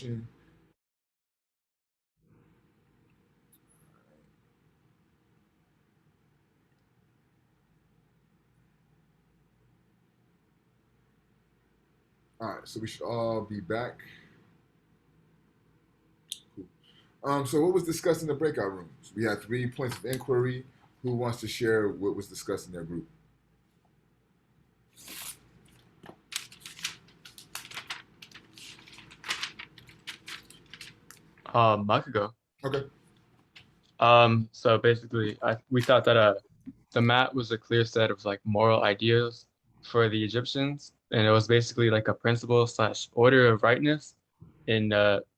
All right, so we should all be back. Cool. So what was discussed in the breakout rooms? We had 3 points of inquiry. Who wants to share what was discussed in their group? I could go. Okay. So basically, we thought that the MAAT was a clear set of like moral ideals for the Egyptians, and it was basically like a principle slash order of rightness in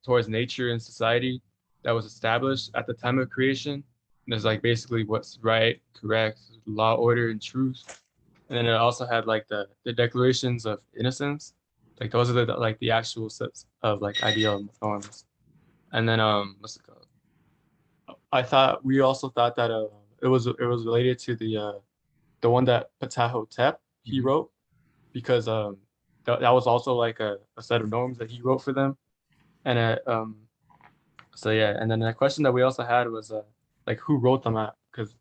towards nature and society that was established at the time of creation. And it's like basically what's right, correct, law, order, and truth. And then it also had like the declarations of innocence, like those are like the actual sets of like ideal norms. And then what's it called? We also thought that it was related to the one that Ptahhotep he Mm-hmm. wrote because that was also like a set of norms that he wrote for them. And so yeah, and then the question that we also had was like who wrote the map, because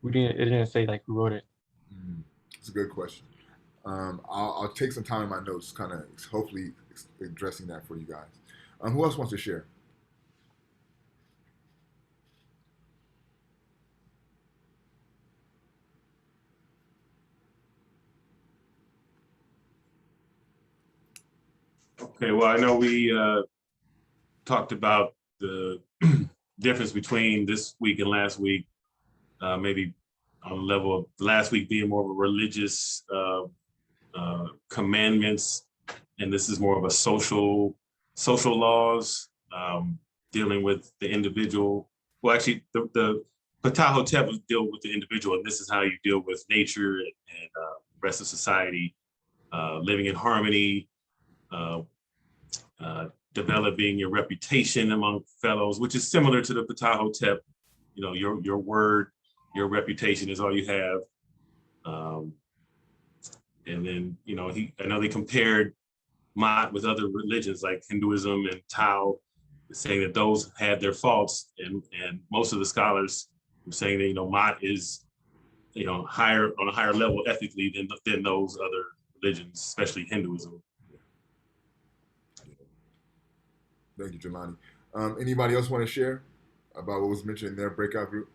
we didn't it didn't say like who wrote it. Mm, it's a good question. I'll take some time in my notes, kind of hopefully addressing that for you guys. Who else wants to share? Okay, well, I know we talked about the difference between this week and last week, maybe on the level of last week being more of a religious commandments, and this is more of a social laws dealing with the individual. Well, actually, the Ptahhotep was deal with the individual, and this is how you deal with nature and rest of society, living in harmony, uh, developing your reputation among fellows, which is similar to the Ptahhotep. You know, your word, your reputation is all you have. And then, you know, I know they compared MAAT with other religions like Hinduism and Tao, saying that those had their faults, and most of the scholars were saying that, you know, MAAT is, you know, higher on a higher level ethically than those other religions, especially Hinduism. Thank you, Jelani. Anybody else want to share about what was mentioned in their breakout group?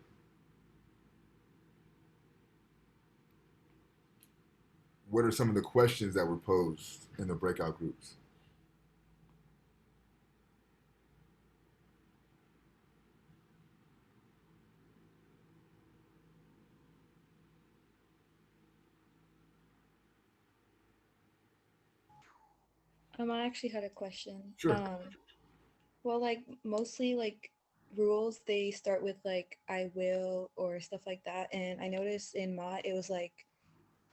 What are some of the questions that were posed in the breakout groups? I actually had a question. Sure. Well, like mostly like rules, they start with like I will or stuff like that. And I noticed in Ma it was like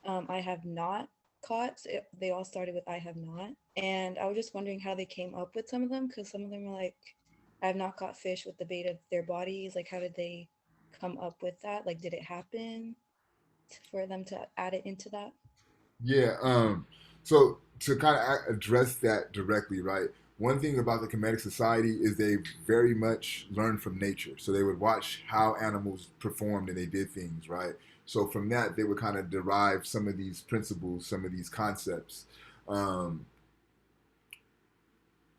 I have not caught. So they all started with I have not. And I was just wondering how they came up with some of them, because some of them were like I have not caught fish with the bait of their bodies. Like how did they come up with that? Like did it happen for them to add it into that? Yeah. So to kind of address that directly, right? One thing about the Kemetic Society is they very much learn from nature. So they would watch how animals performed and they did things, right? So from that, they would kind of derive some of these principles, some of these concepts. Um,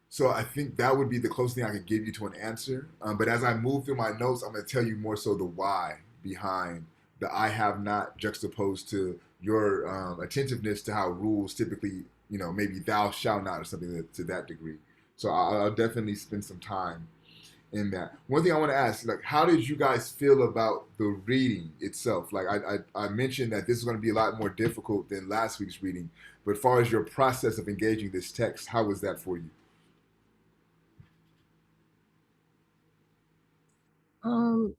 so I think that would be the closest thing I could give you to an answer. But as I move through my notes, I'm going to tell you more so the why behind the I have not juxtaposed to your attentiveness to how rules typically, you know, maybe thou shalt not or something to that degree. So I'll definitely spend some time in that. One thing I want to ask, like, how did you guys feel about the reading itself? Like, I mentioned that this is going to be a lot more difficult than last week's reading, but as far as your process of engaging this text, how was that for you? Um,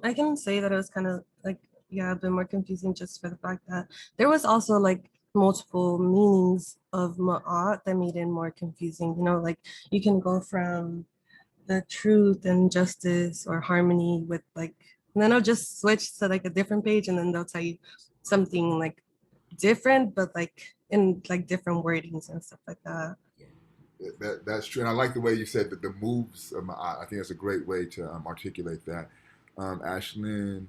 I can say that it was kind of like, yeah, a bit more confusing just for the fact that there was also like multiple meanings of ma'at that made it more confusing. You know, like you can go from the truth and justice or harmony with like, and then I'll just switch to like a different page and then they'll tell you something like different, but like in like different wordings and stuff like that. That's true, and I like the way you said that the moves of my. I think that's a great way to articulate that. Ashlyn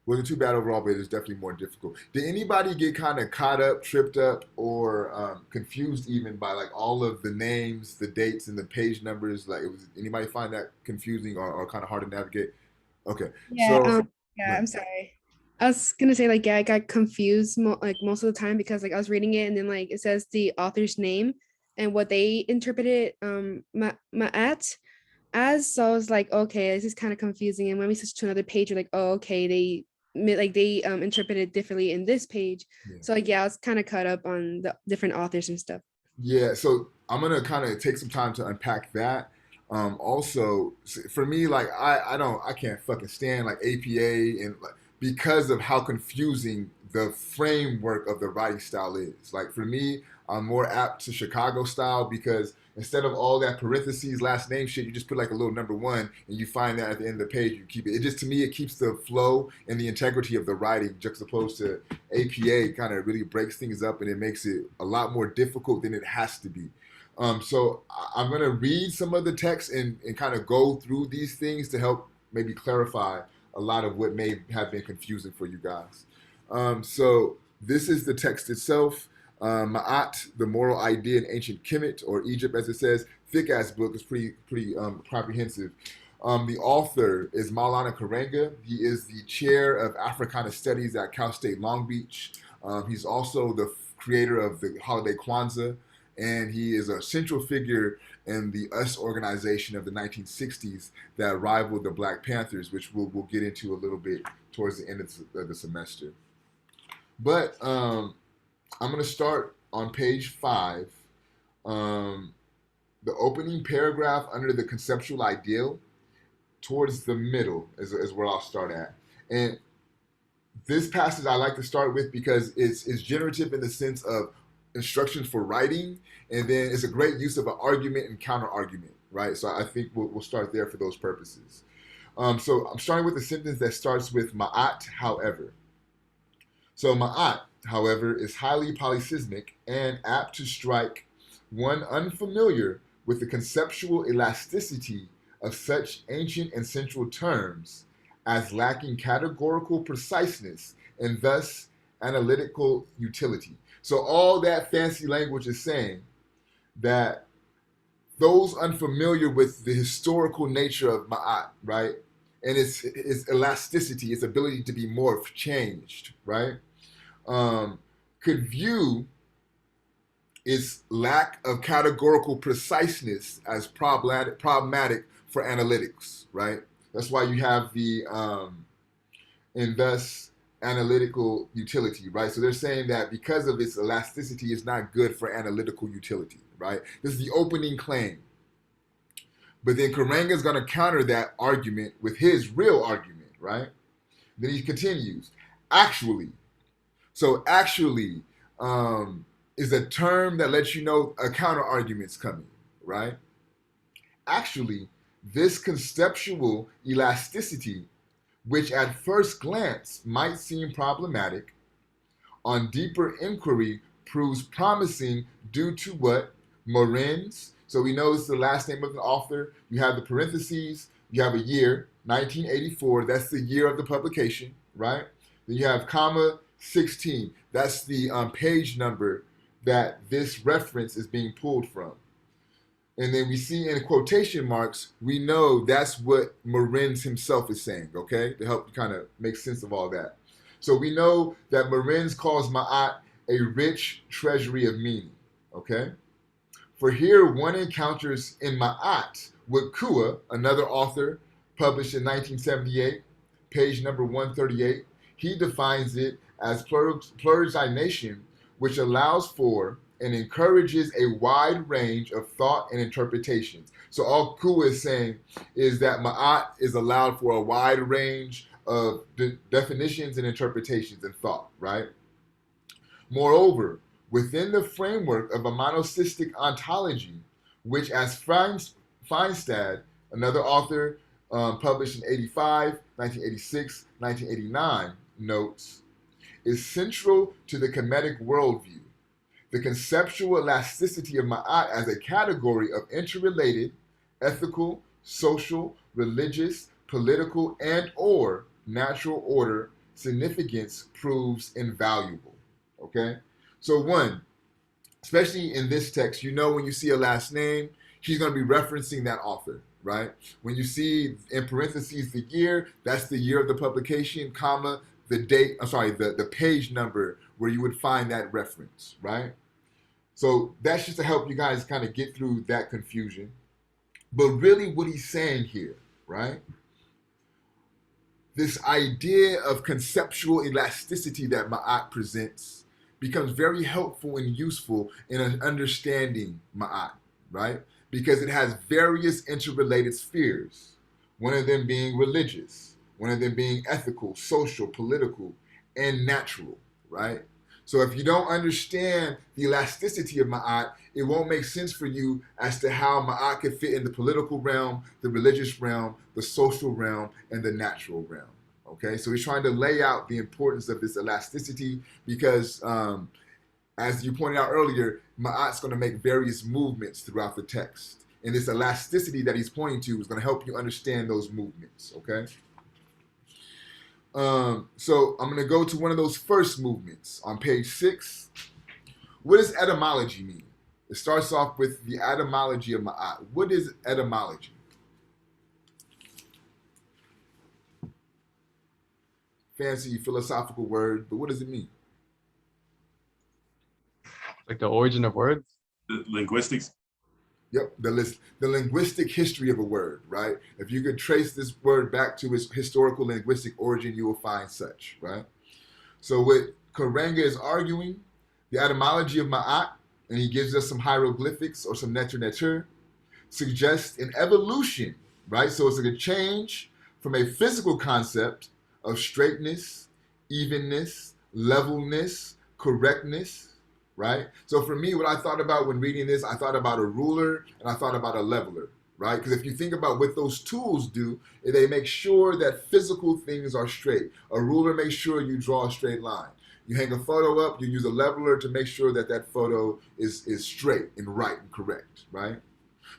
wasn't too bad overall, but it is definitely more difficult. Did anybody get kind of caught up, tripped up, or confused even by like all of the names, the dates, and the page numbers? Like, it was anybody find that confusing or kind of hard to navigate? Okay, Yeah, so yeah, I'm sorry. I was gonna say like yeah, I got confused like most of the time because like I was reading it and then like it says the author's name and what they interpreted MAAT as. So I was like, okay, this is kind of confusing. And when we switched to another page, we're like, oh, okay, they interpreted differently in this page. yeah. So like yeah, I was kind of caught up on the different authors and stuff. Yeah, so I'm gonna kind of take some time to unpack that. Also, for me, like I can't fucking stand like APA and like because of how confusing the framework of the writing style is. Like for me, I'm more apt to Chicago style because instead of all that parentheses, last name shit, you just put like a little number one and you find that at the end of the page, you keep it. It just to me, it keeps the flow and the integrity of the writing juxtaposed to APA kind of really breaks things up and it makes it a lot more difficult than it has to be. So I'm going to read some of the text and kind of go through these things to help maybe clarify a lot of what may have been confusing for you guys. So this is the text itself. Ma'at, the moral idea in ancient Kemet, or Egypt as it says, thick ass book. It's pretty comprehensive. The author is Maulana Karenga. He is the chair of Afrikan Studies at Cal State Long Beach. He's also the creator of the holiday Kwanzaa, and he is a central figure in the US organization of the 1960s that rivaled the Black Panthers, which we'll get into a little bit towards the end of the semester. But I'm going to start on page 5. The opening paragraph under the conceptual ideal, towards the middle is where I'll start at. And this passage I like to start with because it's generative in the sense of instructions for writing, and then it's a great use of an argument and counter argument, right? So I think we'll start there for those purposes. So I'm starting with a sentence that starts with Ma'at, however. So Ma'at, however, is highly polysysmic and apt to strike one unfamiliar with the conceptual elasticity of such ancient and central terms as lacking categorical preciseness and thus analytical utility. So all that fancy language is saying that those unfamiliar with the historical nature of Ma'at, right, and its elasticity, its ability to be morphed, changed, right, could view its lack of categorical preciseness as problematic for analytics, right? That's why you have the and thus analytical utility, right? So they're saying that because of its elasticity, it's not good for analytical utility, right? This is the opening claim. But then Karenga is going to counter that argument with his real argument, right? Then he continues, actually. So actually is a term that lets you know a counter argument's coming, right? Actually, this conceptual elasticity, which at first glance might seem problematic, on deeper inquiry proves promising due to what? Morin's. So we know it's the last name of the author. You have the parentheses. You have a year, 1984. That's the year of the publication, right? Then you have comma 16. That's the page number that this reference is being pulled from. And then we see in quotation marks, we know that's what Morin's himself is saying, okay? To help kind of make sense of all that. So we know that Morin's calls Ma'at a rich treasury of meaning, okay? For here one encounters in Ma'at what Kua, another author, published in 1978, page number 138, he defines it as pluralization, which allows for and encourages a wide range of thought and interpretations. So all Kua is saying is that Ma'at is allowed for a wide range of definitions and interpretations and thought, right? Moreover, within the framework of a monotheistic ontology, which as Feinstad, another author, published in 85, 1986, 1989, notes, is central to the Kemetic worldview. the conceptual elasticity of Ma'at as a category of interrelated, ethical, social, religious, political, and or natural order significance proves invaluable. Okay? So one, especially in this text, you know when you see a last name, she's going to be referencing that author, right? When you see in parentheses the year, that's the year of the publication, comma, the date, the page number where you would find that reference, right? So that's just to help you guys kind of get through that confusion. But really what he's saying here, right? This idea of conceptual elasticity that Ma'at presents becomes very helpful and useful in understanding Ma'at, right? Because it has various interrelated spheres, one of them being religious, one of them being ethical, social, political, and natural, right? So if you don't understand the elasticity of Ma'at, it won't make sense for you as to how Ma'at could fit in the political realm, the religious realm, the social realm, and the natural realm. Okay, so he's trying to lay out the importance of this elasticity because, as you pointed out earlier, Ma'at's going to make various movements throughout the text. And this elasticity that he's pointing to is going to help you understand those movements, okay? So I'm going to go to one of those first movements on page 6. What does etymology mean? It starts off with the etymology of Ma'at. What is etymology? Fancy philosophical word, but what does it mean? Like the origin of words? The linguistics. Yep, the linguistic history of a word, right? If you could trace this word back to its historical linguistic origin, you will find such, right? So what Karenga is arguing, the etymology of Ma'at, and he gives us some hieroglyphics or some netter, suggests an evolution, right? So it's like a change from a physical concept of straightness, evenness, levelness, correctness, right? So for me, what I thought about when reading this, I thought about a ruler and I thought about a leveler, right? Because if you think about what those tools do, they make sure that physical things are straight. A ruler makes sure you draw a straight line. You hang a photo up, you use a leveler to make sure that that photo is straight and right and correct, right?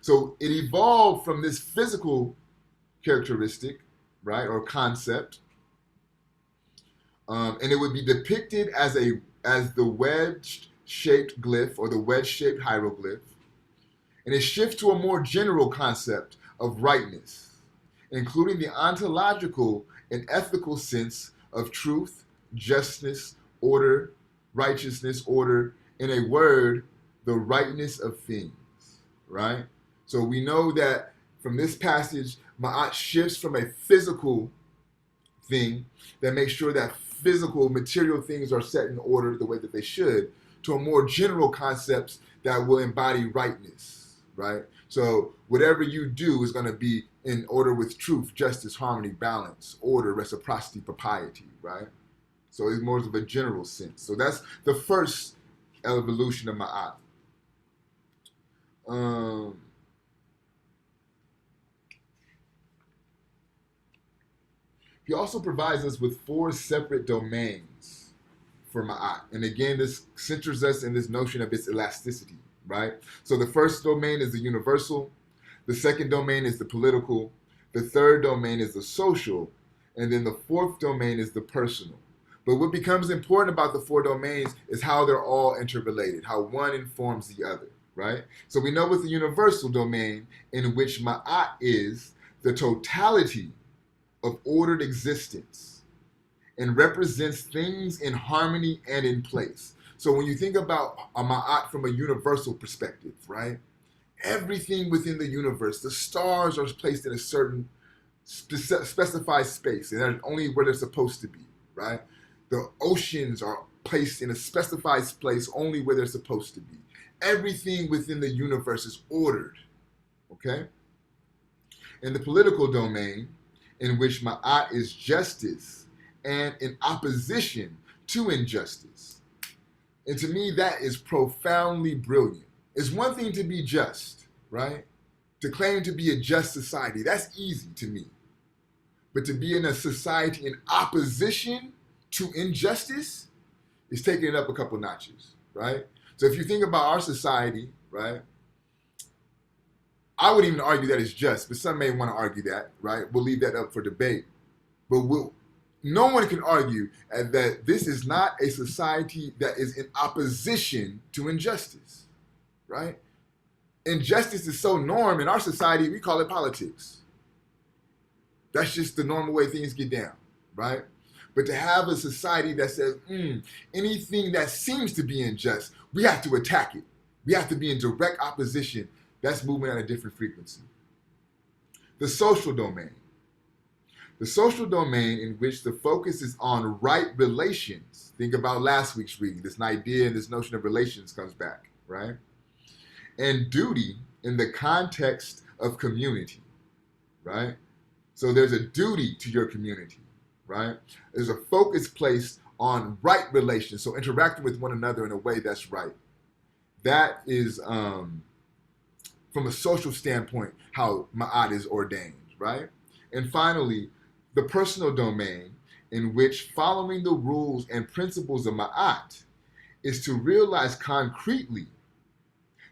So it evolved from this physical characteristic, right, or concept, and it would be depicted as the wedge-shaped glyph or the wedge-shaped hieroglyph, and it shifts to a more general concept of rightness, including the ontological and ethical sense of truth, justice, order, righteousness, order, in a word, the rightness of things, right? So we know that from this passage, Ma'at shifts from a physical thing that makes sure that physical material things are set in order the way that they should, to a more general concepts that will embody rightness, right? So whatever you do is going to be in order with truth, justice, harmony, balance, order, reciprocity, propriety, right? So it's more of a general sense. So that's the first evolution of Ma'at. He also provides us with 4 separate domains for Ma'at. And again, this centers us in this notion of its elasticity, right? So the first domain is the universal. The second domain is the political. The third domain is the social. And then the fourth domain is the personal. But what becomes important about the 4 domains is how they're all interrelated, how one informs the other, right? So we know with the universal domain, in which Ma'at is the totality of ordered existence and represents things in harmony and in place. So when you think about a Ma'at from a universal perspective, right? Everything within the universe, the stars are placed in a certain specified space, and they're only where they're supposed to be, right? The oceans are placed in a specified place only where they're supposed to be. Everything within the universe is ordered, okay? In the political domain, in which Ma'at is justice and in opposition to injustice. And to me, that is profoundly brilliant. It's one thing to be just, right? To claim to be a just society, that's easy to me. But to be in a society in opposition to injustice is taking it up a couple notches, right? So if you think about our society, right, I would even argue that it's just, but some may want to argue that, right? We'll leave that up for debate. But no one can argue that this is not a society that is in opposition to injustice, right? Injustice is so norm in our society, we call it politics. That's just the normal way things get down, right? But to have a society that says, anything that seems to be unjust, we have to attack it. We have to be in direct opposition. That's moving at a different frequency. The social domain. The social domain in which the focus is on right relations. Think about last week's reading. This idea and this notion of relations comes back, right? And duty in the context of community, right? So there's a duty to your community, right? There's a focus placed on right relations, so interacting with one another in a way that's right. That is, from a social standpoint, how MAAT is ordained, right? And finally, the personal domain in which following the rules and principles of MAAT is to realize concretely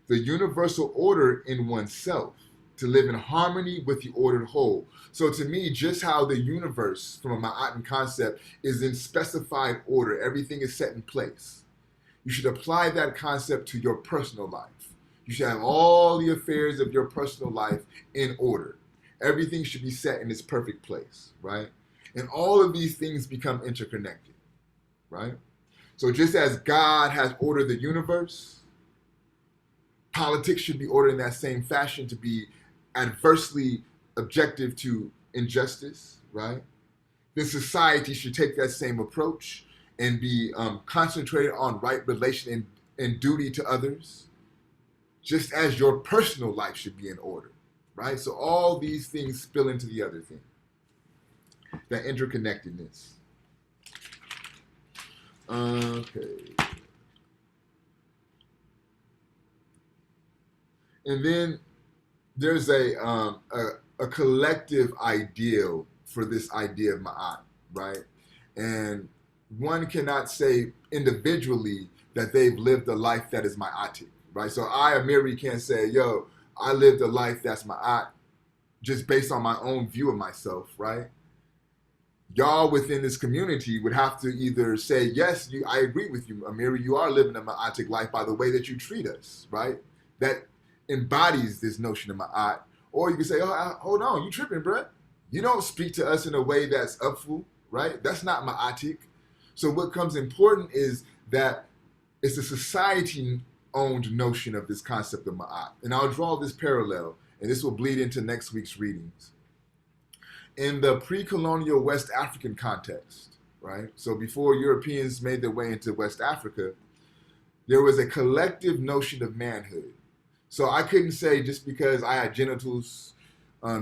the universal order in oneself, to live in harmony with the ordered whole. So to me, just how the universe, from a Ma'atan concept, is in specified order, everything is set in place. You should apply that concept to your personal life. You should have all the affairs of your personal life in order. Everything should be set in its perfect place, right? And all of these things become interconnected, right? So just as God has ordered the universe, politics should be ordered in that same fashion, to be adversely objective to injustice, right? Then society should take that same approach and be concentrated on right relation and duty to others, just as your personal life should be in order, right? So all these things spill into the other thing, that interconnectedness. Okay. And then there's a collective ideal for this idea of Ma'at, right? And one cannot say individually that they've lived a life that is Ma'atic, right? So I, Amiri, can't say, yo, I lived a life that's Ma'at just based on my own view of myself, right? Y'all within this community would have to either say, yes, I agree with you, Amiri, you are living a Ma'atic life by the way that you treat us, right? That embodies this notion of Ma'at. Or you can say, oh, hold on, you tripping, bruh. You don't speak to us in a way that's upful, right? That's not Ma'atic. So what comes important is that it's a society-owned notion of this concept of Ma'at. And I'll draw this parallel, and this will bleed into next week's readings. In the pre-colonial West African context, right? So before Europeans made their way into West Africa, there was a collective notion of manhood. So I couldn't say just because I had genitals,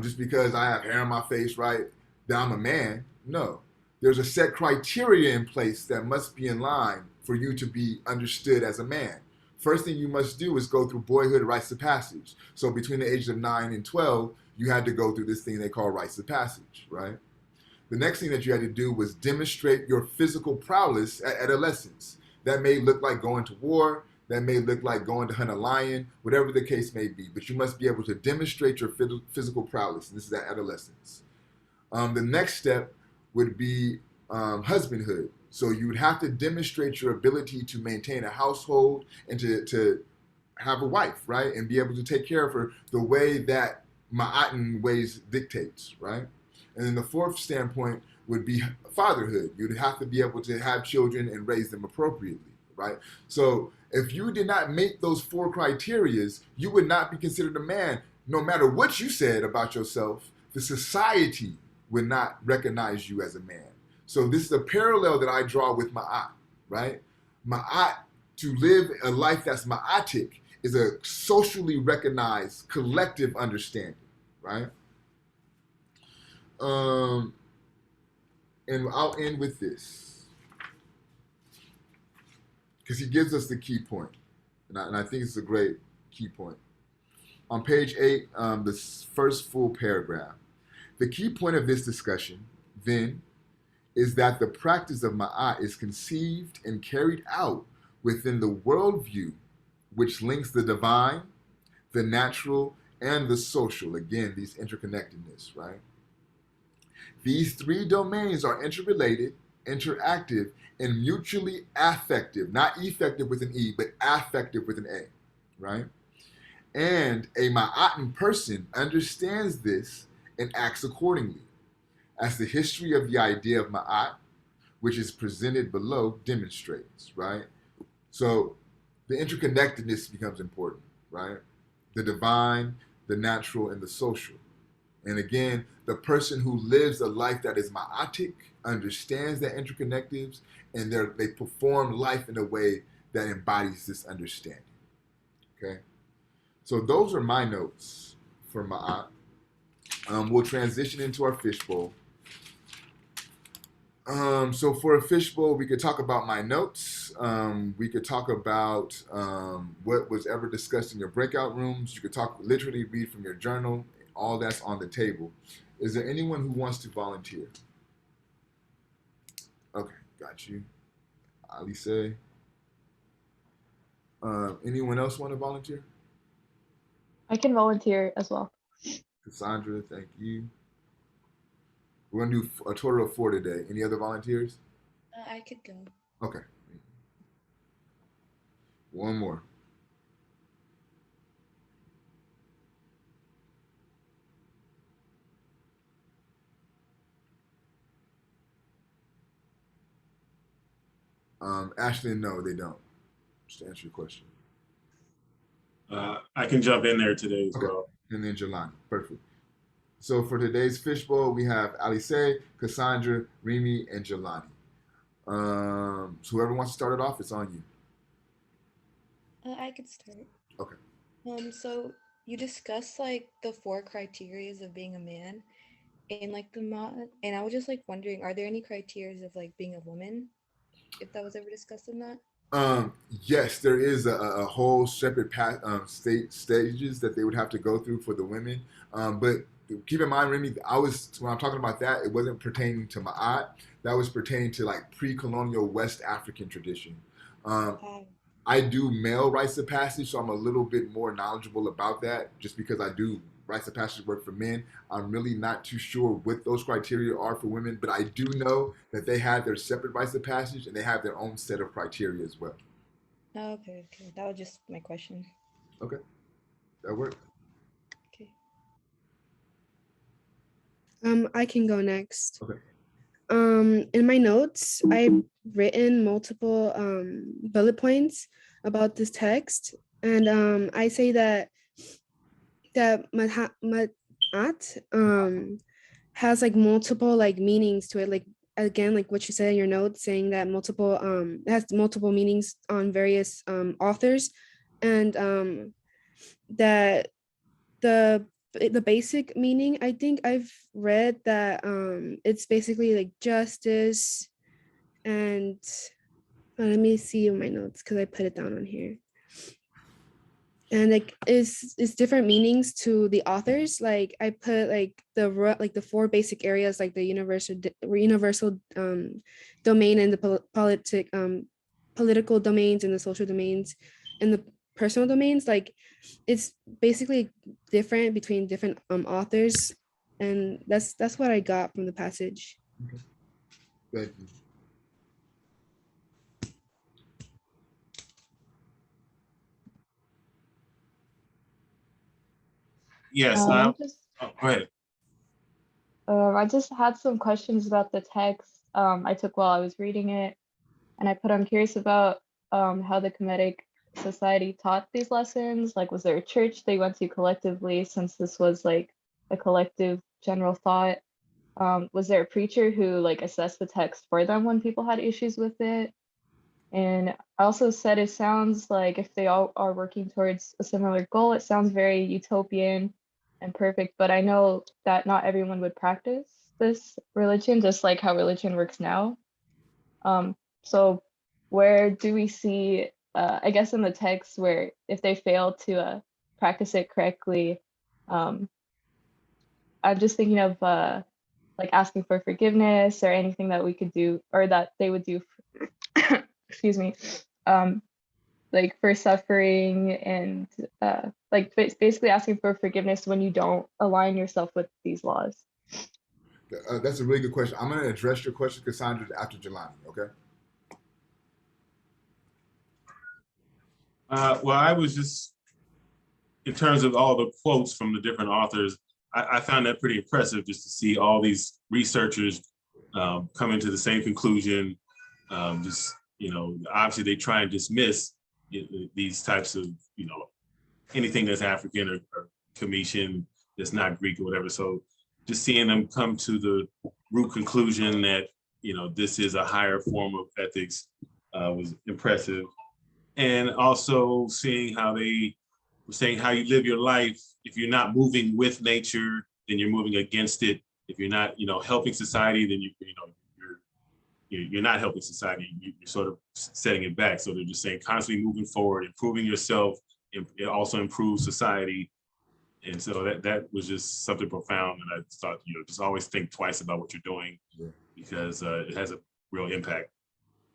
just because I have hair on my face, right, that I'm a man. No. There's a set criteria in place that must be in line for you to be understood as a man. First thing you must do is go through boyhood rites of passage. So between the ages of 9 and 12, you had to go through this thing they call rites of passage, right? The next thing that you had to do was demonstrate your physical prowess at adolescence. That may look like going to war. That may look like going to hunt a lion, whatever the case may be. But you must be able to demonstrate your physical prowess. This is at adolescence. The next step would be husbandhood. So you would have to demonstrate your ability to maintain a household and to have a wife, right? And be able to take care of her the way that Ma'atan ways dictates, right? And then the fourth standpoint would be fatherhood. You'd have to be able to have children and raise them appropriately, right? So if you did not meet those four criterias, you would not be considered a man. No matter what you said about yourself, the society would not recognize you as a man. So this is a parallel that I draw with Ma'at, right? Ma'at, to live a life that's Ma'atic, is a socially recognized collective understanding, right? And I'll end with this, because he gives us the key point, and I think it's a great key point. On page 8, the first full paragraph, the key point of this discussion, then, is that the practice of Ma'at is conceived and carried out within the worldview which links the divine, the natural, and the social. Again, these interconnectedness, right? These three domains are interrelated, interactive, and mutually affective, not effective with an E, but affective with an A, right? And a Ma'atan person understands this and acts accordingly, as the history of the idea of Ma'at, which is presented below, demonstrates, right? So the interconnectedness becomes important, right? The divine, the natural, and the social. And again, the person who lives a life that is ma'atic understands that interconnectives, and they perform life in a way that embodies this understanding. Okay? So those are my notes for ma'at. We'll transition into our fishbowl. So for a fishbowl, we could talk about my notes. We could talk about what was ever discussed in your breakout rooms. You could literally read from your journal. All that's on the table. Is there anyone who wants to volunteer? Okay, got you. Alice. Anyone else want to volunteer? I can volunteer as well. Cassandra, thank you. We're going to do a total of 4 today. Any other volunteers? I could go. Okay. One more. Ashley, no, they don't. Just to answer your question. I can jump in there today as well. And then Jelani. Perfect. So for today's fishbowl, we have Alice, Cassandra, Remy, and Jelani. So whoever wants to start it off, it's on you. I could start. Okay. So you discussed like the 4 criterias of being a man in like the MAAT, and I was just like wondering, are there any criterias of like being a woman, if that was ever discussed in that? Yes, there is a whole separate stages that they would have to go through for the women. But keep in mind, Remy, when I'm talking about that, it wasn't pertaining to Ma'at. That was pertaining to like pre-colonial West African tradition. I do male rites of passage, so I'm a little bit more knowledgeable about that just because I do rites of passage work for men. I'm really not too sure what those criteria are for women, but I do know that they have their separate rites of passage and they have their own set of criteria as well. Okay. That was just my question. Okay. That worked. Okay. I can go next. Okay. In my notes, I've written multiple bullet points about this text, and I say that Ma'at has like multiple like meanings to it. Like again, like what you said in your notes, saying that it has multiple meanings on various authors, and that the basic meaning, I think I've read that it's basically like justice, and let me see in my notes because I put it down on here. And like it's different meanings to the authors. Like I put like the 4 basic areas, like the universal domain and the political domains and the social domains and the personal domains. Like it's basically different between different authors, and that's what I got from the passage. Okay. Thank you. Yes, I go ahead. I just had some questions about the text I took while I was reading it, and I put I'm curious about how the Kemetic Society taught these lessons. Like, was there a church they went to collectively, since this was like a collective general thought? Was there a preacher who like assessed the text for them when people had issues with it? And I also said it sounds like if they all are working towards a similar goal, it sounds very utopian and perfect, but I know that not everyone would practice this religion, just like how religion works now. So where do we see, I guess in the text, where if they fail to practice it correctly, I'm just thinking of like asking for forgiveness or anything that we could do, or that they would do, excuse me, like for suffering and like basically asking for forgiveness when you don't align yourself with these laws? That's a really good question. I'm going to address your question, Cassandra, after Jelani, okay? Well, I was just, in terms of all the quotes from the different authors, I found that pretty impressive just to see all these researchers coming to the same conclusion. Just, obviously they try and dismiss these types of, anything that's African or Cometian that's not Greek or whatever. So just seeing them come to the root conclusion that, this is a higher form of ethics was impressive. And also seeing how they were saying how you live your life. If you're not moving with nature, then you're moving against it. If you're not, helping society, then you're not helping society. You're sort of setting it back. So they're just saying constantly moving forward, improving yourself, and it also improves society. And so that was just something profound. And I thought, just always think twice about what you're doing, because it has a real impact.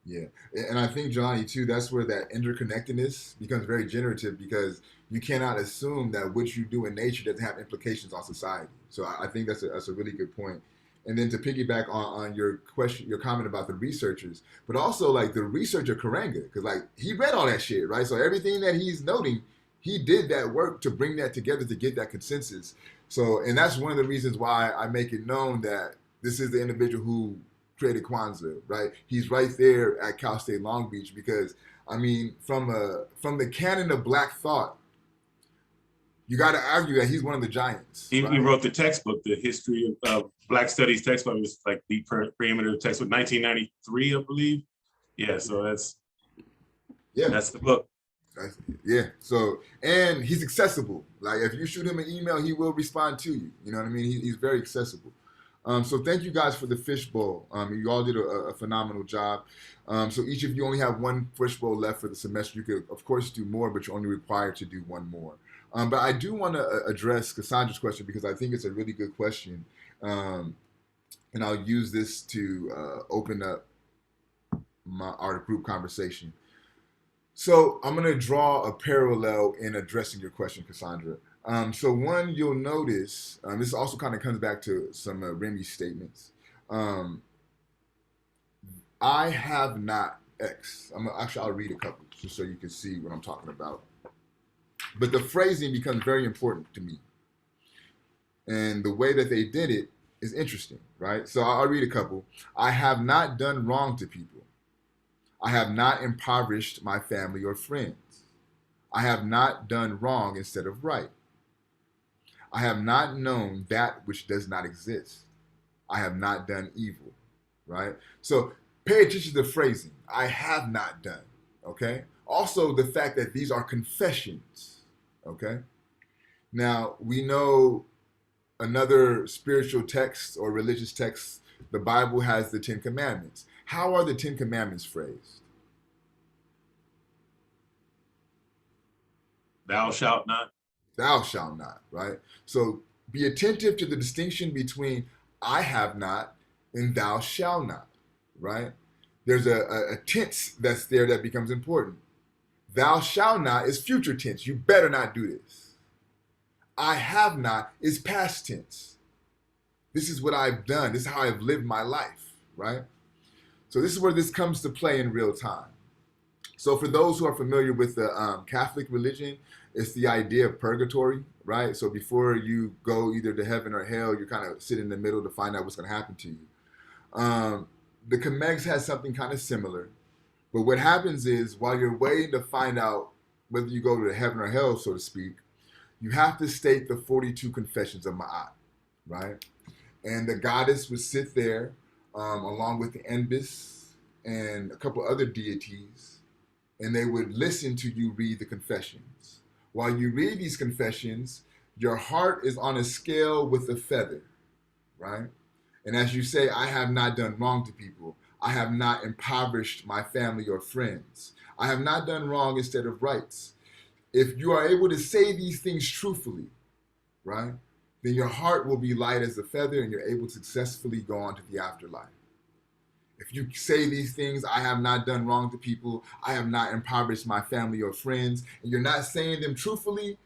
Yeah, and I think, Johnny, too, that's where that interconnectedness becomes very generative, because you cannot assume that what you do in nature doesn't have implications on society. So I think that's a really good point. And then to piggyback on your question, your comment about the researchers, but also like the researcher Karenga, because like he read all that shit, right? So everything that he's noting, he did that work to bring that together to get that consensus. So, and that's one of the reasons why I make it known that this is the individual who created Kwanzaa, right? He's right there at Cal State Long Beach, because I mean, from the canon of Black thought, you got to argue that he's one of the giants. He right? wrote the textbook, the history of Black Studies textbook. It was like the preeminent textbook, 1993, I believe. Yeah, so that's the book. Yeah. So, and he's accessible. Like if you shoot him an email, he will respond to you. You know what I mean? He's very accessible. So thank you guys for the Fishbowl. You all did a phenomenal job. So each of you only have one Fishbowl left for the semester. You could, of course, do more, but you're only required to do one more. But I do want to address Cassandra's question, because I think it's a really good question. And I'll use this to open up our group conversation. So I'm going to draw a parallel in addressing your question, Cassandra. So one, you'll notice, this also kind of comes back to some Remy's statements. I have not X. I'll read a couple just so you can see what I'm talking about. But the phrasing becomes very important to me. And the way that they did it is interesting, right? So I'll read a couple. I have not done wrong to people. I have not impoverished my family or friends. I have not done wrong instead of right. I have not known that which does not exist. I have not done evil, right? So pay attention to the phrasing. I have not done, okay? Also, the fact that these are confessions, okay? Now, we know another spiritual text or religious text, the Bible has the 10 Commandments. How are the 10 Commandments phrased? Thou shalt not. Thou shalt not, right? So be attentive to the distinction between I have not and thou shalt not, right? There's a tense that's there that becomes important. Thou shalt not is future tense. You better not do this. I have not is past tense. This is what I've done. This is how I've lived my life, right? So this is where this comes to play in real time. So for those who are familiar with the Catholic religion, it's the idea of purgatory, right? So before you go either to heaven or hell, you kind of sit in the middle to find out what's going to happen to you. The Comex has something kind of similar. But what happens is, while you're waiting to find out whether you go to heaven or hell, so to speak, you have to state the 42 confessions of MAAT, right? And the goddess would sit there along with the Enbis and a couple other deities, and they would listen to you read the confessions. While you read these confessions, your heart is on a scale with a feather, right? And as you say, I have not done wrong to people. I have not impoverished my family or friends. I have not done wrong instead of rights. If you are able to say these things truthfully, right, then your heart will be light as a feather and you're able to successfully go on to the afterlife. If you say these things, I have not done wrong to people, I have not impoverished my family or friends, and you're not saying them truthfully,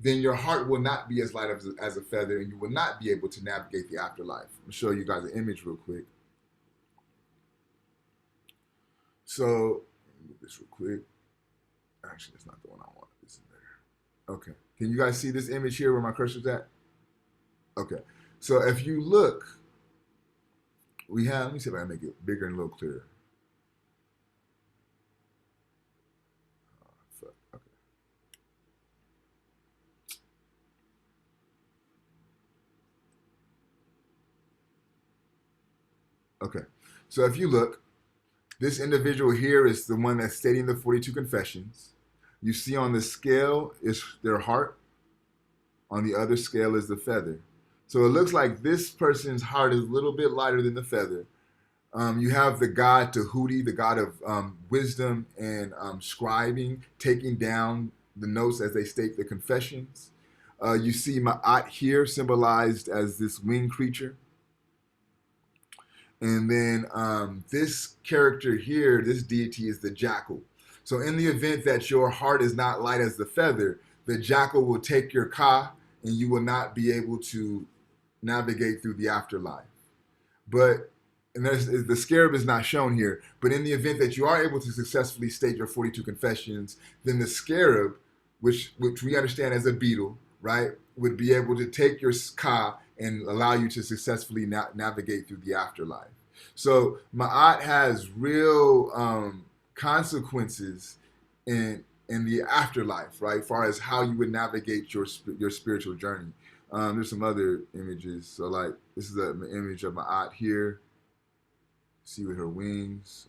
then your heart will not be as light as a feather, and you will not be able to navigate the afterlife. I'll show you guys an image real quick. So, let me move this real quick. Actually, that's not the one I want. This is better. Okay. Can you guys see this image here where my cursor's at? Okay. So if you look, we have, let me see if I can make it bigger and a little clearer. Okay. So if you look, this individual here is the one that's stating the 42 confessions. You see on the scale is their heart. On the other scale is the feather. So it looks like this person's heart is a little bit lighter than the feather. You have the god Tahuti, the god of wisdom and scribing, taking down the notes as they state the confessions. You see MAAT here symbolized as this winged creature. And then this character here, this deity is the jackal. So in the event that your heart is not light as the feather, the jackal will take your ka and you will not be able to navigate through the afterlife. But, and the scarab is not shown here, but in the event that you are able to successfully state your 42 confessions, then the scarab, which we understand as a beetle, right, would be able to take your ka and allow you to successfully navigate through the afterlife. So MAAT has real consequences in the afterlife, right, as far as how you would navigate your spiritual journey. There's some other images. So like this is an image of MAAT here. See with her wings.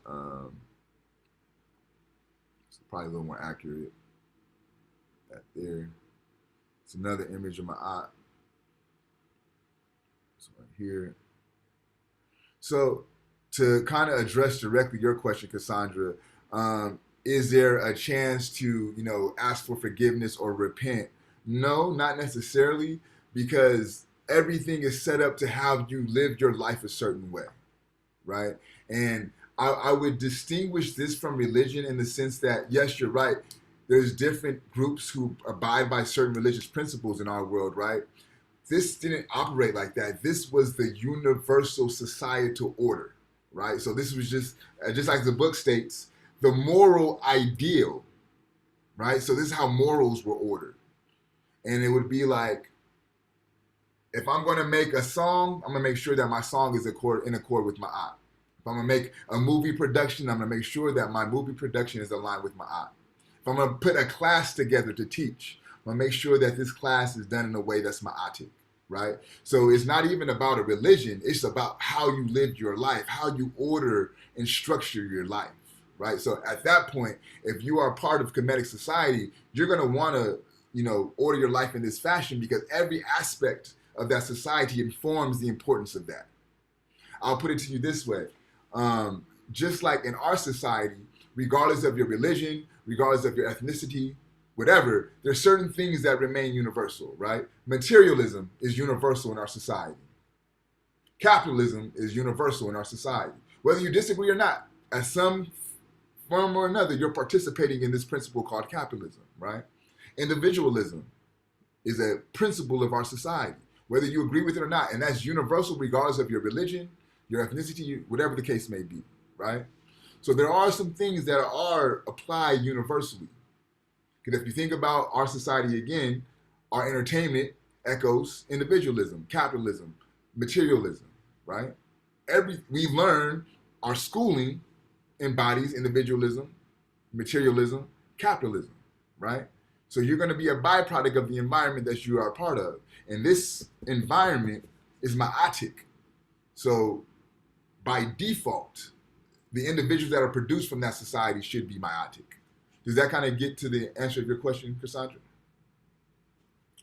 It's probably a little more accurate. That there. It's another image of MAAT. This one here. So to kind of address directly your question, Cassandra, is there a chance to, ask for forgiveness or repent? No, not necessarily, because everything is set up to have you live your life a certain way, right? And I would distinguish this from religion in the sense that, yes, you're right, there's different groups who abide by certain religious principles in our world, right? This didn't operate like that. This was the universal societal order, right? So this was just like the book states, the moral ideal, right? So this is how morals were ordered. And it would be like, if I'm going to make a song, I'm going to make sure that my song is in accord with MAAT. If I'm going to make a movie production, I'm going to make sure that my movie production is aligned with MAAT. If I'm going to put a class together to teach, I'm going to make sure that this class is done in a way that's MAATic, right? So it's not even about a religion. It's about how you live your life, how you order and structure your life, right? So at that point, if you are part of Kemetic society, you're going to want to, order your life in this fashion because every aspect of that society informs the importance of that. I'll put it to you this way. Just like in our society, regardless of your religion, regardless of your ethnicity, whatever, there's certain things that remain universal, right? Materialism is universal in our society. Capitalism is universal in our society. Whether you disagree or not, at some form or another, you're participating in this principle called capitalism, right? Individualism is a principle of our society, whether you agree with it or not, and that's universal regardless of your religion, your ethnicity, whatever the case may be, right? So there are some things that are applied universally. Because if you think about our society again, our entertainment echoes individualism, capitalism, materialism, right? We learn our schooling embodies individualism, materialism, capitalism, right? So you're going to be a byproduct of the environment that you are a part of. And this environment is MAATic. So by default, the individuals that are produced from that society should be MAATic. Does that kind of get to the answer of your question, Cassandra?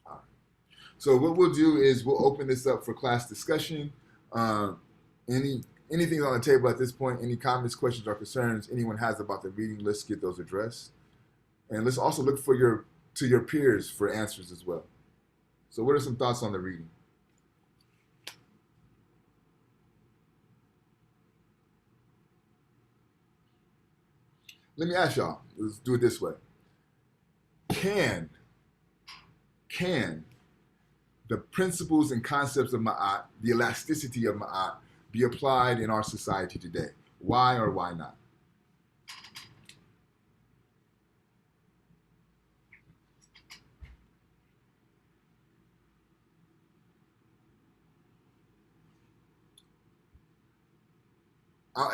All right. So what we'll do is we'll open this up for class discussion. Anything on the table at this point, any comments, questions, or concerns anyone has about the reading, let's get those addressed. And let's also look to your peers for answers as well. So what are some thoughts on the reading? let me ask y'all. Let's do it this way. Can the principles and concepts of Ma'at, the elasticity of Ma'at, be applied in our society today? Why or why not?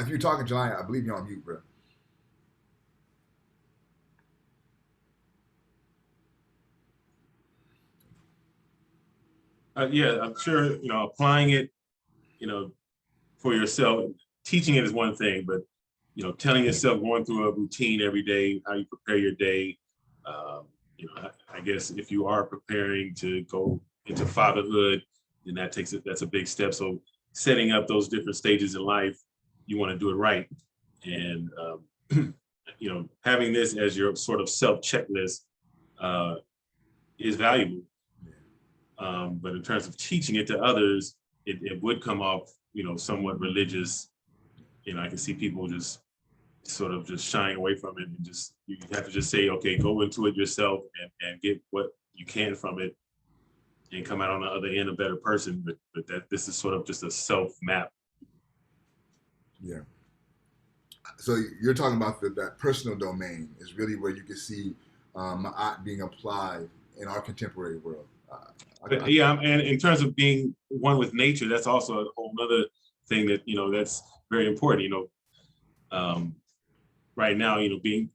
If you're talking, Jelani, I believe you're on mute, bro. Yeah, I'm sure, applying it, for yourself, teaching it is one thing, but, telling yourself, going through a routine every day, how you prepare your day. I guess if you are preparing to go into fatherhood, then that's a big step. So setting up those different stages in life, you want to do it right. And, having this as your sort of self checklist is valuable. But in terms of teaching it to others, it would come off, somewhat religious. I can see people just sort of just shying away from it, and just you have to just say, okay, go into it yourself and get what you can from it, and come out on the other end a better person. But that this is sort of just a self map. Yeah. So you're talking about that personal domain is really where you can see Ma'at being applied in our contemporary world. Yeah, and in terms of being one with nature, that's also a whole other thing that that's very important. Right now, being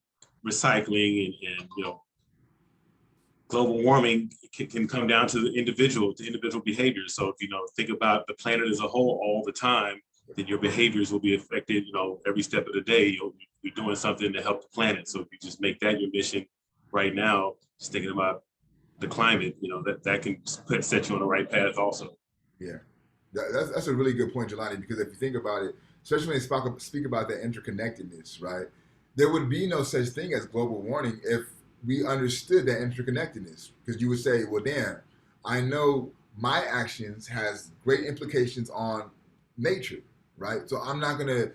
recycling and global warming can come down to the individual behaviors. So if think about the planet as a whole all the time, then your behaviors will be affected. Every step of the day, you're doing something to help the planet. So if you just make that your mission right now, just thinking about the climate, that can set you on the right path also. Yeah, that's a really good point, Jelani, because if you think about it, especially when they speak about the interconnectedness, right? There would be no such thing as global warming if we understood that interconnectedness, because you would say, well, damn, I know my actions has great implications on nature, right? So I'm not going to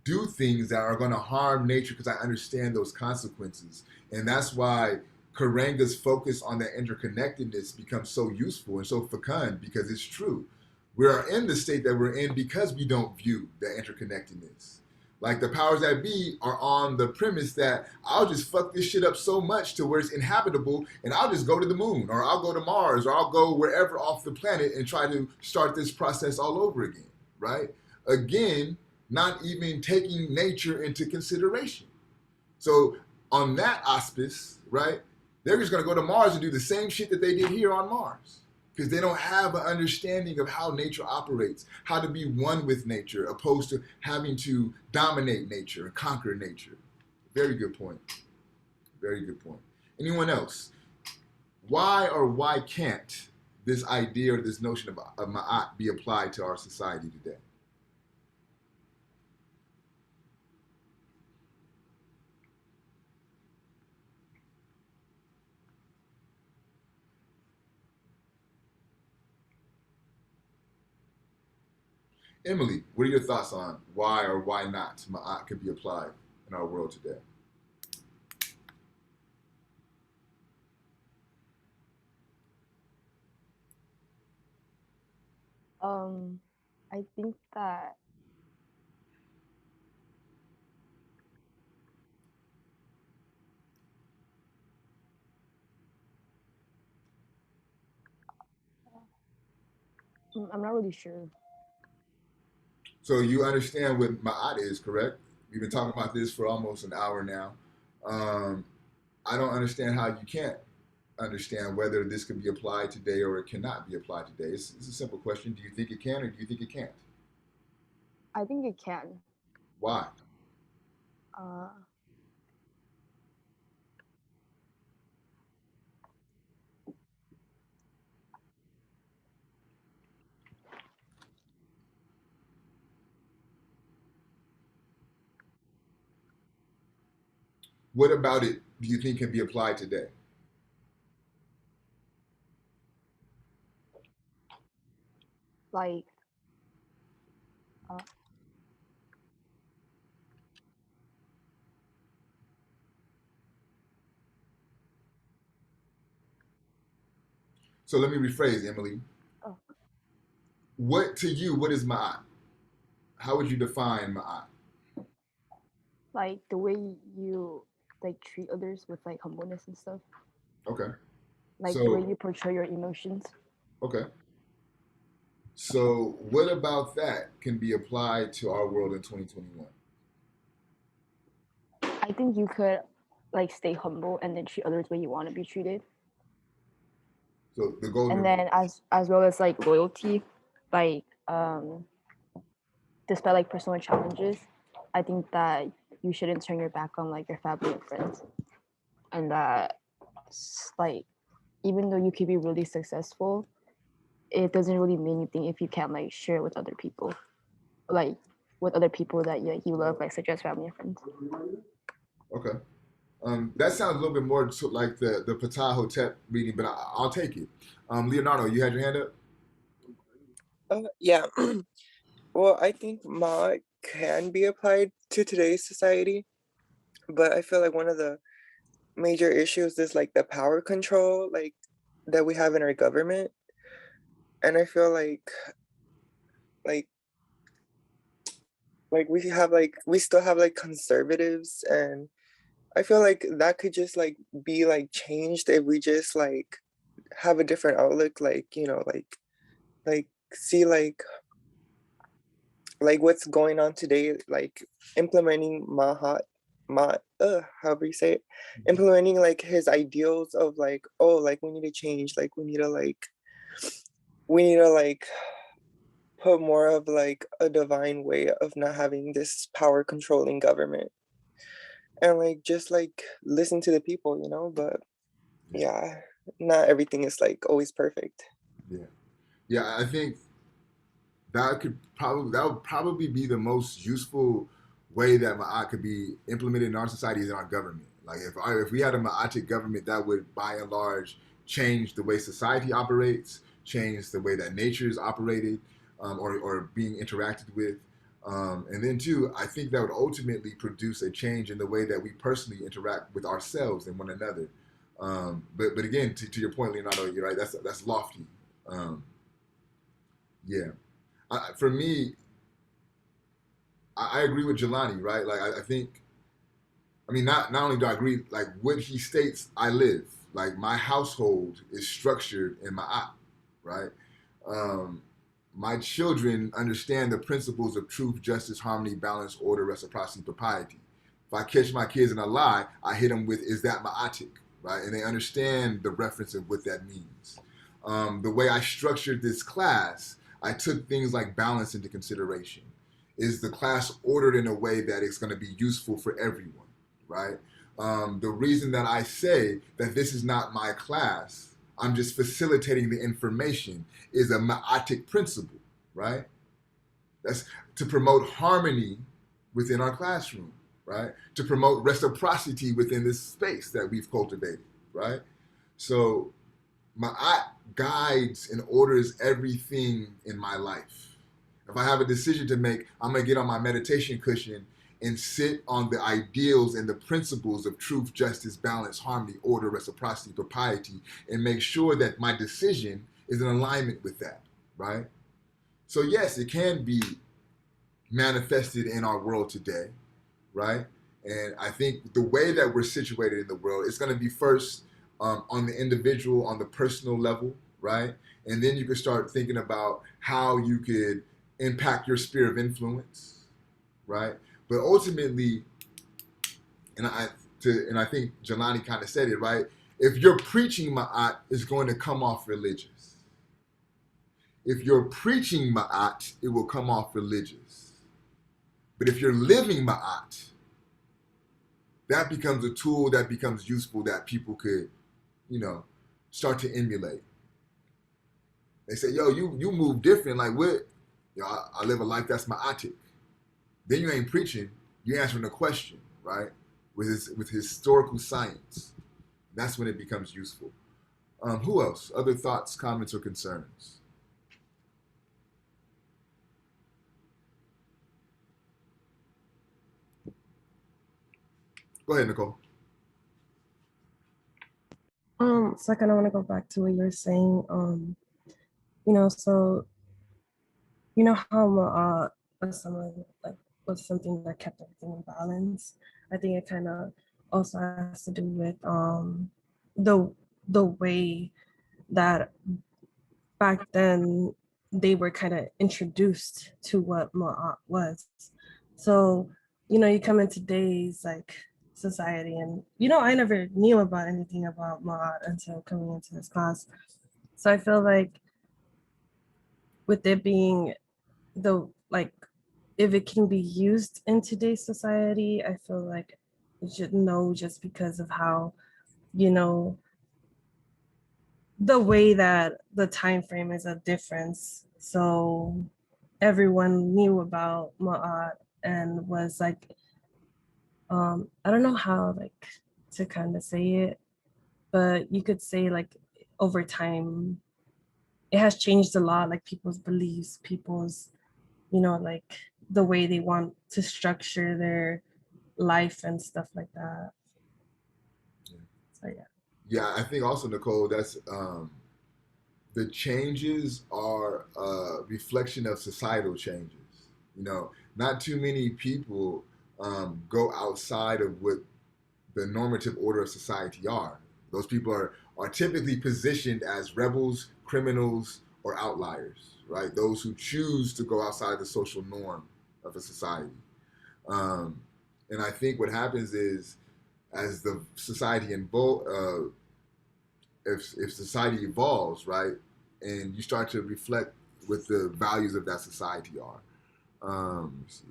do things that are going to harm nature because I understand those consequences. And that's why Karanga's focus on that interconnectedness becomes so useful and so fecund, because it's true. We are in the state that we're in because we don't view that interconnectedness. Like the powers that be are on the premise that I'll just fuck this shit up so much to where it's inhabitable, and I'll just go to the moon, or I'll go to Mars, or I'll go wherever off the planet and try to start this process all over again, right? Again, not even taking nature into consideration. So on that auspice, right, they're just going to go to Mars and do the same shit that they did here on Mars, because they don't have an understanding of how nature operates, how to be one with nature, opposed to having to dominate nature and conquer nature. Very good point. Very good point. Anyone else? Why or why can't this idea or this notion of Ma'at be applied to our society today? Emily, what are your thoughts on why or why not Ma'at could be applied in our world today? I think that I'm not really sure. So you understand what Ma'at is, correct? We've been talking about this for almost an hour now. I don't understand how you can't understand whether this could be applied today or it cannot be applied today. It's a simple question. Do you think it can or do you think it can't? I think it can. Why? Uh, What about it do you think can be applied today? like uh, So let me rephrase, Emily. Oh. What to you? What is Ma'at? How would you define Ma'at? Like the way you like treat others with like humbleness and stuff. Okay. Like the way So you portray your emotions. okay. So what about that can be applied to our world in 2021? I think you could like stay humble and then treat others the way you want to be treated. So the golden And then as well as like loyalty, like despite like personal challenges, I think that you shouldn't turn your back on like your family and friends. And that like even though you could be really successful, it doesn't really mean anything if you can't like share with other people, like with other people that you love, like such as family and friends. Okay. That sounds a little bit more like the Patah Hotep reading, but I'll take it. Leonardo, you had your hand up? Yeah. Well, I think MAAT can be applied to today's society, but I feel like one of the major issues is like the power control like that we have in our government. And I feel like we still have like conservatives, and I feel like that could just like be like changed if we just like have a different outlook, like, you know, like see like what's going on today, like implementing however you say it, implementing like his ideals of like, oh, like we need to change, like we need to like put more of like a divine way of not having this power controlling government, and like just like listen to the people, you know. But yeah, not everything is like always perfect. Yeah, I think that would probably be the most useful way that Ma'at could be implemented in our society is in our government. Like if we had a Ma'atic government, that would by and large change the way society operates, change the way that nature is operated, or being interacted with. And then too, I think that would ultimately produce a change in the way that we personally interact with ourselves and one another. But again, to your point, Leonardo, you're right. That's lofty. Yeah. For me, I agree with Jelani, right? Like I think, I mean, not only do I agree, like what he states, I live. Like my household is structured in my app, right? Um, my children understand the principles of truth, justice, harmony, balance, order, reciprocity, propriety. If I catch my kids in a lie, I hit them with, is that ma'atic, right? And they understand the reference of what that means. The way I structured this class, I took things like balance into consideration. Is the class ordered in a way that it's going to be useful for everyone, right? The reason that I say that this is not my class, I'm just facilitating the information, is a ma'atic principle, right? That's to promote harmony within our classroom, right? To promote reciprocity within this space that we've cultivated, right? So Ma'at guides and orders everything in my life. If I have a decision to make, I'm going to get on my meditation cushion and sit on the ideals and the principles of truth, justice, balance, harmony, order, reciprocity, propriety, and make sure that my decision is in alignment with that, right? So yes, it can be manifested in our world today, right? And I think the way that we're situated in the world is going to be first on the individual, on the personal level, right? And then you can start thinking about how you could impact your sphere of influence, right? But ultimately, and I think Jelani kind of said it, right? If you're preaching Ma'at, it's going to come off religious. If you're preaching Ma'at, it will come off religious. But if you're living Ma'at, that becomes a tool that becomes useful that people could, start to emulate. They say, yo, you move different. Like what? I live a life that's ma'atic. Then you ain't preaching. You're answering a question, right? With historical science. That's when it becomes useful. Who else? Other thoughts, comments, or concerns? Go ahead, Nicole. So I kind of want to go back to what you were saying. So how someone like was something that kept everything in balance. I think it kind of also has to do with the the way that back then they were kind of introduced to what MAAT was. So, you come in today's like society and I never knew about anything about MAAT until coming into this class. So I feel like with it being the like if it can be used in today's society, I feel like you should know just because of how, you know, the way that the time frame is a difference. So everyone knew about Ma'at and was like, I don't know how like to kind of say it, but you could say like over time, it has changed a lot, like people's beliefs, people's, like the way they want to structure their life and stuff like that. So yeah. Yeah, I think also, Nicole, that's the changes are a reflection of societal changes. Not too many people go outside of what the normative order of society are. Those people are typically positioned as rebels, criminals, or outliers, right? Those who choose to go outside the social norm of a society. Um, and I think what happens is, as the society if society evolves, right, and you start to reflect what the values of that society are. Let me see.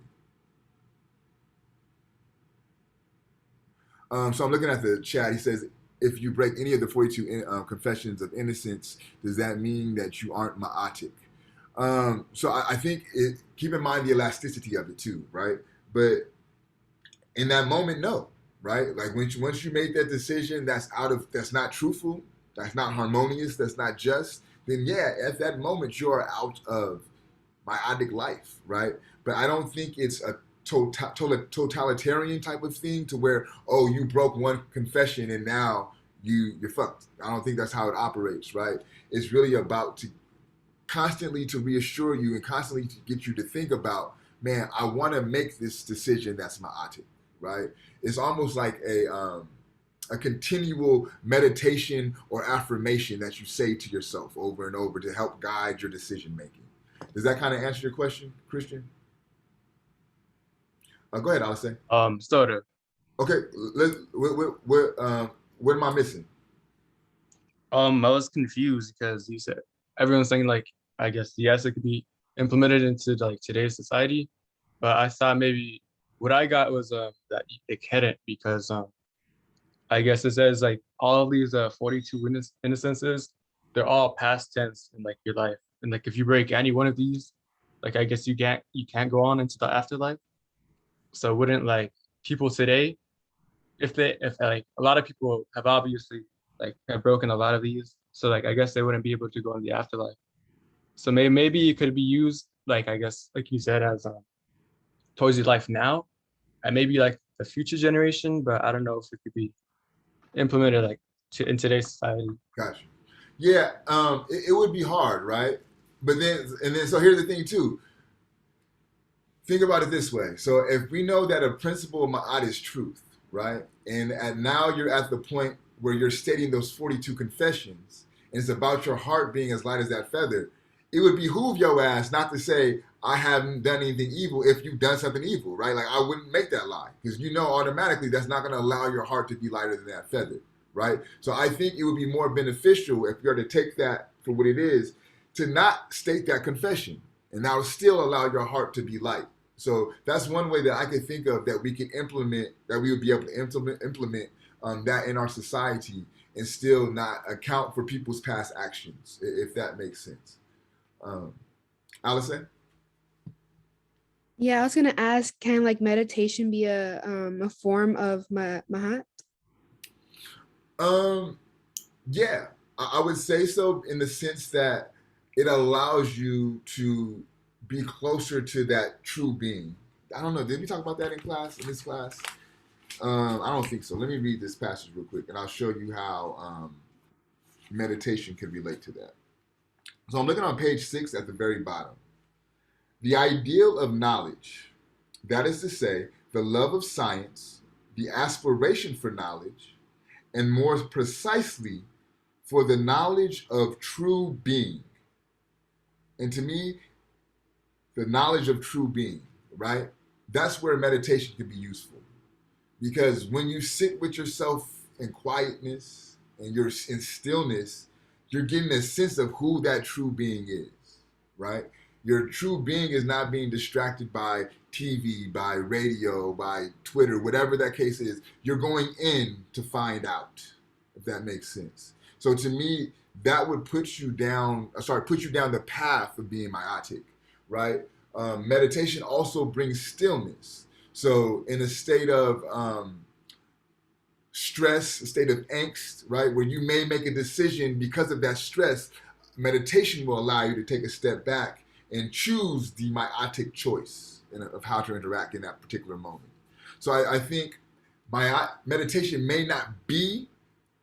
So I'm looking at the chat. He says, if you break any of the 42 confessions of innocence, does that mean that you aren't ma'atic? So I think keep in mind the elasticity of it too, right? But in that moment, no, right? Like once you make that decision, that's not truthful, that's not harmonious, that's not just. Then yeah, at that moment you are out of myotic life, right? But I don't think it's a totalitarian type of thing to where, oh, you broke one confession and now you're fucked. I don't think that's how it operates, right? It's really about to constantly to reassure you and constantly to get you to think about, man, I want to make this decision that's ma'atic, right? It's almost like a continual meditation or affirmation that you say to yourself over and over to help guide your decision making. Does that kind of answer your question, Christian? Go ahead, Alistair. Sort of. Okay, what am I missing? I was confused because you said everyone's saying like, I guess yes, it could be implemented into like today's society, but I thought maybe what I got was that it couldn't because I guess it says like all of these 42 innocences, they're all past tense in like your life, and like if you break any one of these, like I guess you can't go on into the afterlife. So wouldn't like people today, if like a lot of people have obviously like have broken a lot of these, so like I guess they wouldn't be able to go in the afterlife. So maybe it could be used like I guess like you said as towards your life now, and maybe like the future generation, but I don't know if it could be implemented like in today's society. Gotcha. Yeah, it would be hard, right? But then so here's the thing too. Think about it this way. So if we know that a principle of ma'at is truth, right? And now you're at the point where you're stating those 42 confessions, and it's about your heart being as light as that feather, it would behoove your ass not to say, I haven't done anything evil if you've done something evil, right? Like I wouldn't make that lie because automatically that's not going to allow your heart to be lighter than that feather, right? So I think it would be more beneficial if you were to take that for what it is to not state that confession, and that will still allow your heart to be light. So that's one way that I could think of that we can implement, that we would be able to implement that in our society and still not account for people's past actions, if that makes sense. Allison? Yeah, I was gonna ask, can like meditation be a form of mahat? Yeah, I would say so in the sense that it allows you to be closer to that true being. I don't know. Did we talk about that in this class? I don't think so. Let me read this passage real quick, and I'll show you how meditation can relate to that. So I'm looking on page 6 at the very bottom. The ideal of knowledge, that is to say, the love of science, the aspiration for knowledge, and more precisely, for the knowledge of true being. And to me, the knowledge of true being, right? That's where meditation can be useful. Because when you sit with yourself in quietness and you're in stillness, you're getting a sense of who that true being is, right? Your true being is not being distracted by TV, by radio, by Twitter, whatever that case is. You're going in to find out, if that makes sense. So to me, that would put you down the path of being myotic, right? Meditation also brings stillness. So in a state of stress, a state of angst, right, where you may make a decision because of that stress, meditation will allow you to take a step back and choose the myotic choice of how to interact in that particular moment. So I think meditation may not be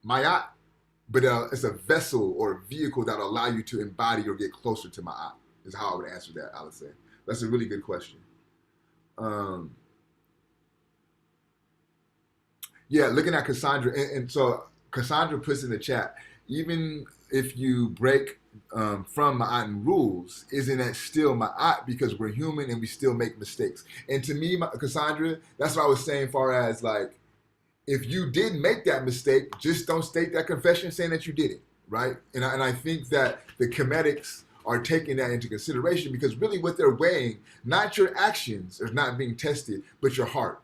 MAAT, but it's a vessel or a vehicle that will allow you to embody or get closer to MAAT, is how I would answer that, Alice. That's a really good question. Yeah, looking at Cassandra, and so Cassandra puts in the chat, even if you break from Ma'at rules, isn't that still Ma'at? Because we're human and we still make mistakes. And to me, Cassandra, that's what I was saying, far as like, if you did make that mistake, just don't state that confession saying that you did it, right? And I think that the comedics are taking that into consideration, because really what they're weighing, not your actions are not being tested, but your heart,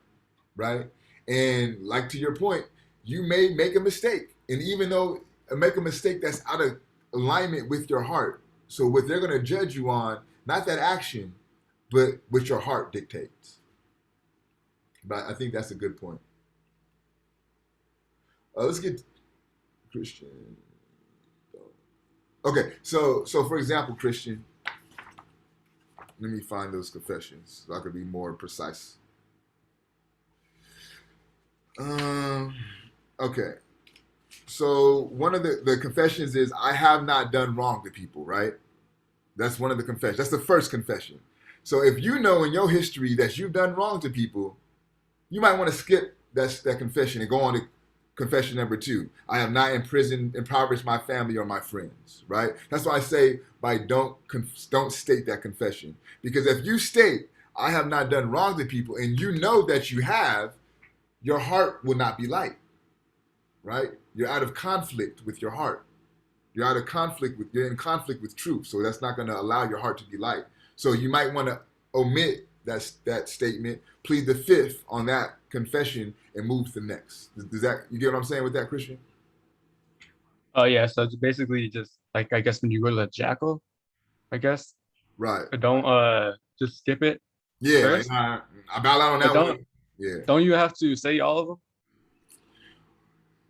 right? And like to your point, you may make a mistake. And even though make a mistake that's out of alignment with your heart. So what they're going to judge you on, not that action, but what your heart dictates. But I think that's a good point. Let's get Christian. Okay, so for example, Christian, let me find those confessions so I could be more precise. Okay. So one of the confessions is, I have not done wrong to people, right? That's one of the confessions. That's the first confession. So if you know in your history that you've done wrong to people, you might want to skip that confession and go on to confession number 2. I have not impoverished my family or my friends, right? That's why I say don't state that confession. Because if you state, I have not done wrong to people, and you know that you have, your heart will not be light, right? You're out of conflict with your heart. You're in conflict with truth. So that's not going to allow your heart to be light. So you might want to omit that statement, plead the 5th on that confession, and move to the next. Does that, you get what I'm saying with that, Christian? Oh yeah, so it's basically just like, I guess when you go to the jackal, I guess. Right. But don't just skip it. Yeah, first. I bow out on that one. Yeah. Don't you have to say all of them?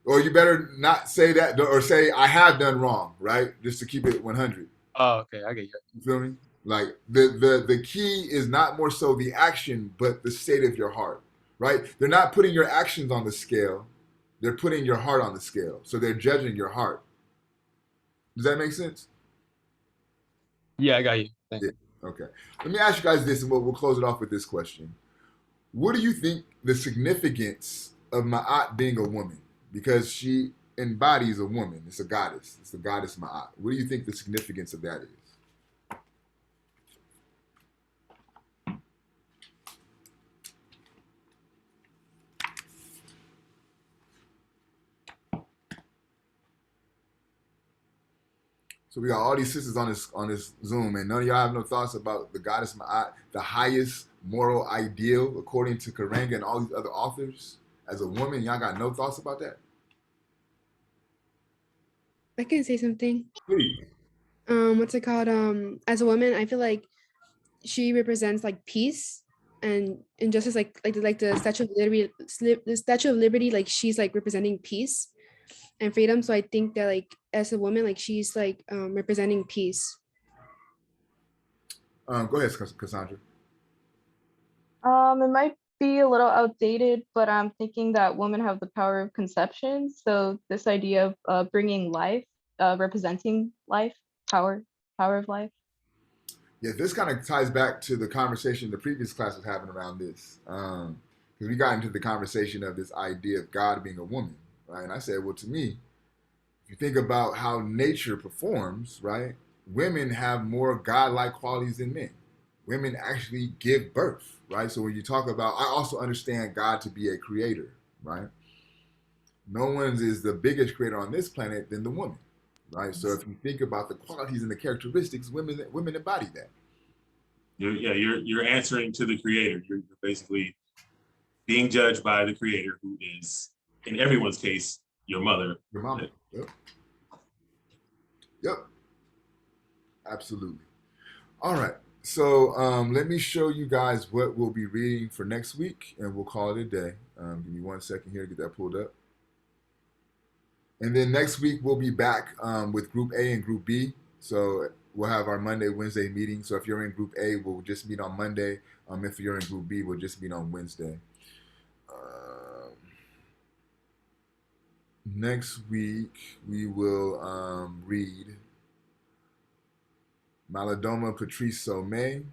Or you better not say that, or say I have done wrong, right? Just to keep it 100. Oh, okay, I get you. You feel me? Like the key is not more so the action, but the state of your heart, right? They're not putting your actions on the scale. They're putting your heart on the scale. So they're judging your heart. Does that make sense? Yeah, I got you. Thanks. Yeah. Okay. Let me ask you guys this, and we'll close it off with this question. What do you think the significance of Ma'at being a woman? Because she embodies a woman. It's a goddess. It's the goddess Ma'at. What do you think the significance of that is? So we got all these sisters on this Zoom, and none of y'all have no thoughts about the goddess Ma'at, the highest moral ideal according to Karanga and all these other authors. As a woman, y'all got no thoughts about that? I can say something. Please. What's it called? As a woman, I feel like she represents like peace and injustice, like the Statue of Liberty. The Statue of Liberty, like she's like representing peace and freedom. So I think that like as a woman, like she's like representing peace. Go ahead, Cassandra. It might be a little outdated, but I'm thinking that women have the power of conception. So this idea of bringing life representing life, power of life. Yeah, this kind of ties back to the conversation the previous class was having around this. Because we got into the conversation of this idea of God being a woman, right? And I said, well, to me, if you think about how nature performs, right, women have more godlike qualities than men. Women actually give birth, right? So when you talk about, I also understand God to be a creator, right? No one is the biggest creator on this planet than the woman, right? So if you think about the qualities and the characteristics, women embody that. You're answering to the creator. You're basically being judged by the creator, who is, in everyone's case, your mother. Your mama. Yep. Yep. Absolutely. All right. So let me show you guys what we'll be reading for next week, and we'll call it a day. Give me 1 second here to get that pulled up. And then next week, we'll be back with Group A and Group B. So we'll have our Monday, Wednesday meeting. So if you're in Group A, we'll just meet on Monday. If you're in Group B, we'll just meet on Wednesday. Next week, we will read Malidoma Patrice Sommet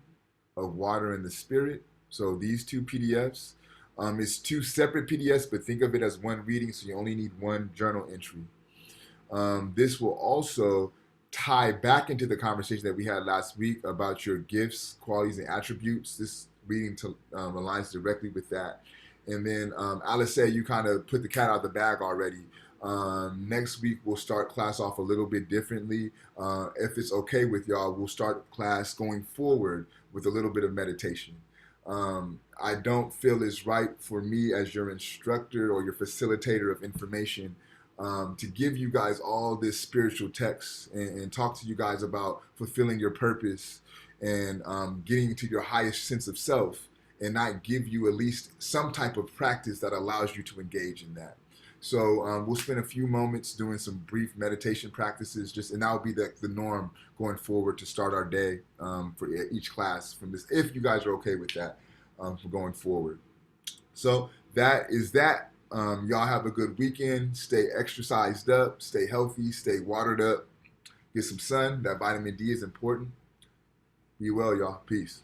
of Water and the Spirit. So these two PDFs, it's two separate PDFs, but think of it as one reading, so you only need one journal entry. This will also tie back into the conversation that we had last week about your gifts, qualities, and attributes. This reading aligns directly with that. And then Alice said you kind of put the cat out of the bag already. Next week, we'll start class off a little bit differently. If it's okay with y'all, we'll start class going forward with a little bit of meditation. I don't feel it's right for me as your instructor or your facilitator of information to give you guys all this spiritual text and talk to you guys about fulfilling your purpose and getting to your highest sense of self, and not give you at least some type of practice that allows you to engage in that. So we'll spend a few moments doing some brief meditation practices, and that'll be the norm going forward to start our day for each class from this, if you guys are okay with that for going forward. So that is that. Y'all have a good weekend. Stay exercised up, stay healthy, stay watered up, get some sun. That vitamin D is important. Be well, y'all. Peace.